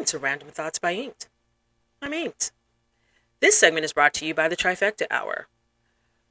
to Random Thoughts by Inked. I'm Inked. This segment is brought to you by the Trifecta Hour,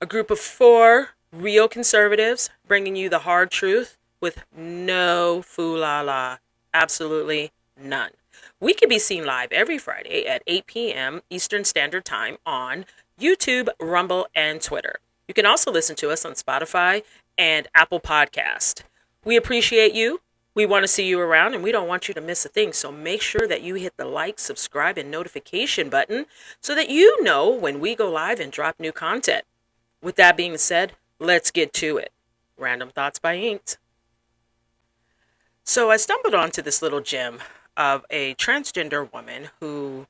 a group of 4 real conservatives bringing you the hard truth with no foo-la-la, absolutely none. We can be seen live every Friday at 8 p.m. Eastern Standard Time on YouTube, Rumble, and Twitter. You can also listen to us on Spotify and Apple Podcast. We appreciate you. We want to see you around, and we don't want you to miss a thing. So make sure that you hit the like, subscribe, and notification button so that you know when we go live and drop new content. With that being said, let's get to it. Random Thoughts by Inked. So I stumbled onto this little gem of a transgender woman who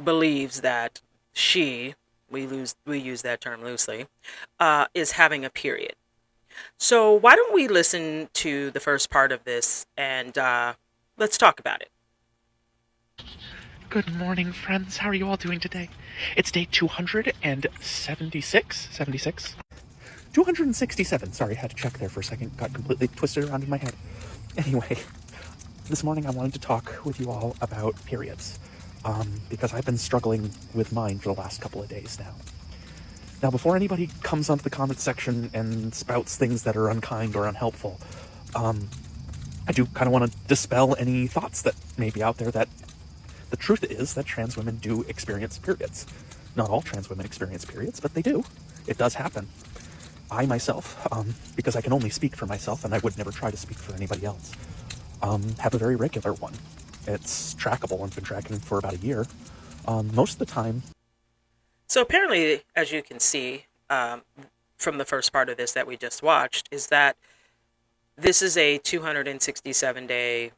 believes that we use that term loosely, is having a period. So why don't we listen to the first part of this and let's talk about it. Good morning, friends. How are you all doing today? It's day 276? 76? 267. Sorry, I had to check there for a second. Got completely twisted around in my head. Anyway, this morning I wanted to talk with you all about periods. Because I've been struggling with mine for the last couple of days now. Now, before anybody comes onto the comment section and spouts things that are unkind or unhelpful, I do kind of want to dispel any thoughts that may be out there that the truth is that trans women do experience periods. Not all trans women experience periods, but they do. It does happen. I myself, because I can only speak for myself and I would never try to speak for anybody else, have a very regular one. It's trackable. I've been tracking for about a year. Most of the time. So apparently, as you can see from the first part of this that we just watched, is that this is a 267-day,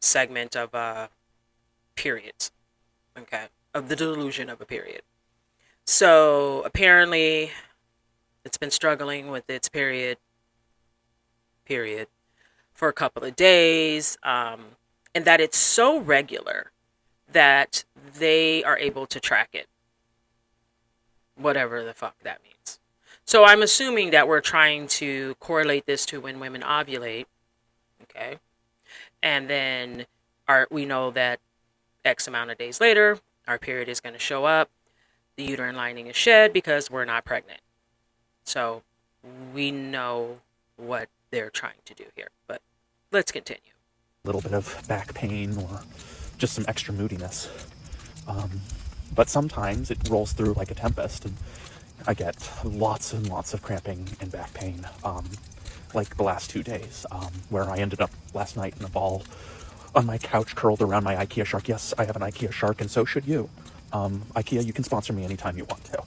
segment of periods, okay, of the delusion of a period. So apparently, it's been struggling with its period, for a couple of days, and that it's so regular that they are able to track it. Whatever the fuck that means. So I'm assuming that we're trying to correlate this to when women ovulate, okay? And then we know that X amount of days later, our period is going to show up. The uterine lining is shed because we're not pregnant. So we know what they're trying to do here, but let's continue. A little bit of back pain or just some extra moodiness. But sometimes it rolls through like a tempest, and I get lots and lots of cramping and back pain, like the last 2 days, where I ended up last night in a ball on my couch curled around my IKEA shark. Yes, I have an IKEA shark, and so should you. IKEA, you can sponsor me anytime you want to.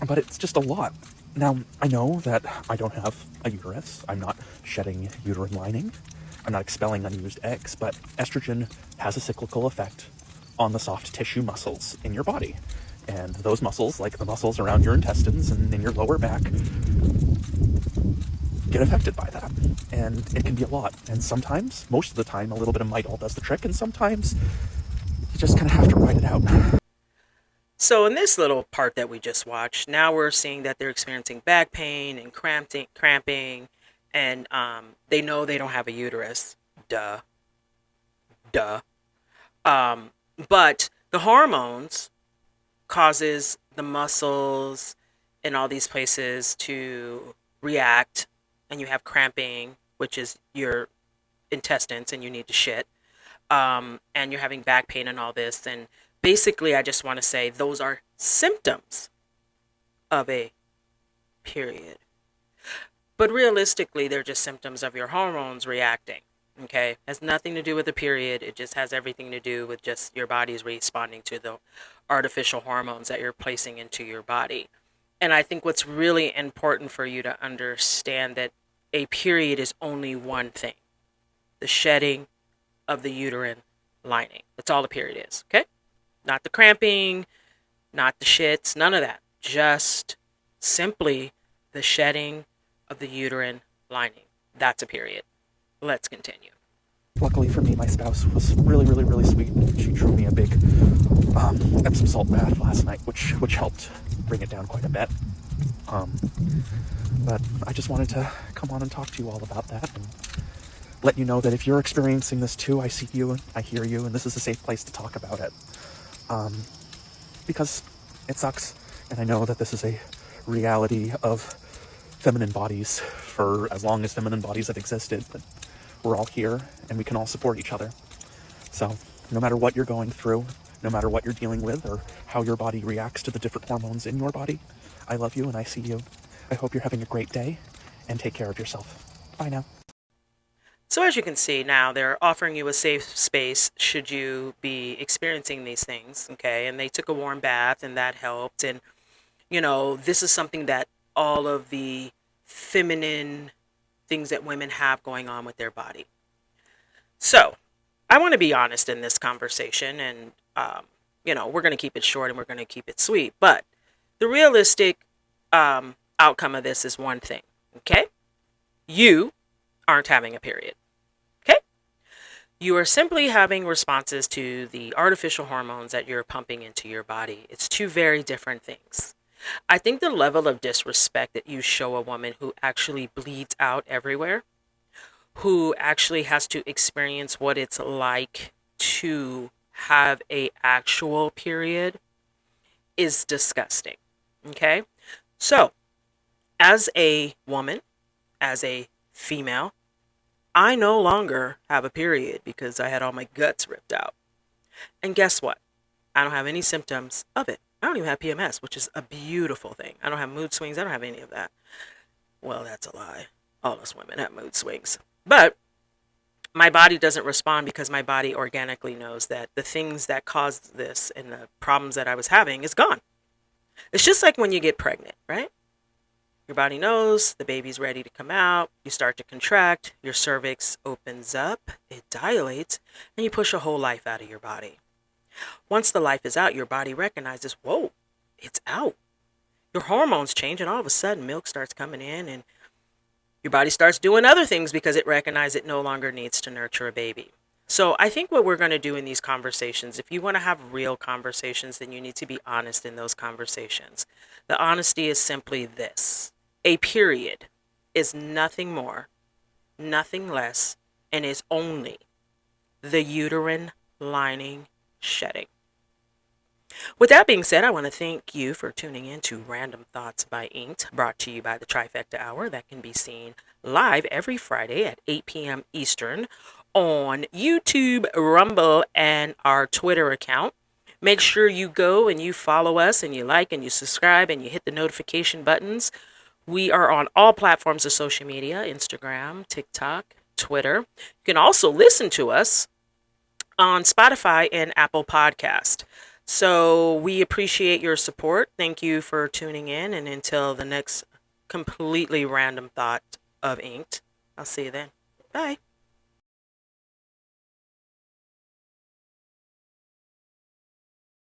But it's just a lot. Now, I know that I don't have a uterus. I'm not shedding uterine lining. I'm not expelling unused eggs, but estrogen has a cyclical effect on the soft tissue muscles in your body. And those muscles, like the muscles around your intestines and in your lower back, get affected by that. And it can be a lot. And sometimes, most of the time, a little bit of Midol does the trick, and sometimes you just kind of have to ride it out. So in this little part that we just watched, now we're seeing that they're experiencing back pain and cramping, and they know they don't have a uterus. Duh. But the hormones causes the muscles in all these places to react, and you have cramping, which is your intestines, and you need to shit. And you're having back pain and all this, and basically, I just want to say those are symptoms of a period. But realistically, they're just symptoms of your hormones reacting, okay? It has nothing to do with the period. It just has everything to do with just your body's responding to the artificial hormones that you're placing into your body. And I think what's really important for you to understand that a period is only one thing. The shedding of the uterine lining. That's all the period is, okay? Not the cramping, not the shits, none of that. Just simply the shedding of the uterine lining. That's a period. Let's continue. Luckily for me, my spouse was really, really, really sweet. She drew me a big Epsom salt bath last night, which helped bring it down quite a bit. But I just wanted to come on and talk to you all about that and let you know that if you're experiencing this too, I see you, I hear you, and this is a safe place to talk about it. Because it sucks, and I know that this is a reality of feminine bodies for as long as feminine bodies have existed, but we're all here, and we can all support each other. So, no matter what you're going through, no matter what you're dealing with, or how your body reacts to the different hormones in your body, I love you and I see you. I hope you're having a great day, and take care of yourself. Bye now. So as you can see now, they're offering you a safe space should you be experiencing these things, okay? And they took a warm bath and that helped. And, this is something that all of the feminine things that women have going on with their body. So I want to be honest in this conversation and, we're going to keep it short and we're going to keep it sweet. But the realistic outcome of this is one thing, okay? You aren't having a period. Okay? You are simply having responses to the artificial hormones that you're pumping into your body. It's two very different things. I think the level of disrespect that you show a woman who actually bleeds out everywhere, who actually has to experience what it's like to have a actual period is disgusting. Okay? So, as a woman, as a female, I no longer have a period because I had all my guts ripped out. And guess what? I don't have any symptoms of it. I don't even have PMS, which is a beautiful thing. I don't have mood swings. I don't have any of that. Well, that's a lie. All us women have mood swings. But my body doesn't respond because my body organically knows that the things that caused this and the problems that I was having is gone. It's just like when you get pregnant, right? Your body knows the baby's ready to come out. You start to contract. Your cervix opens up. It dilates. And you push a whole life out of your body. Once the life is out, your body recognizes, whoa, it's out. Your hormones change. And all of a sudden, milk starts coming in. And your body starts doing other things because it recognizes it no longer needs to nurture a baby. So I think what we're going to do in these conversations, if you want to have real conversations, then you need to be honest in those conversations. The honesty is simply this. A period is nothing more, nothing less, and is only the uterine lining shedding. With that being said, I want to thank you for tuning in to Random Thoughts by Inked, brought to you by the Trifecta Hour that can be seen live every Friday at 8 p.m. Eastern on YouTube, Rumble, and our Twitter account. Make sure you go and you follow us and you like and you subscribe and you hit the notification buttons. We are on all platforms of social media, Instagram, TikTok, Twitter. You can also listen to us on Spotify and Apple Podcast. So we appreciate your support. Thank you for tuning in. And until the next completely random thought of Inked, I'll see you then. Bye.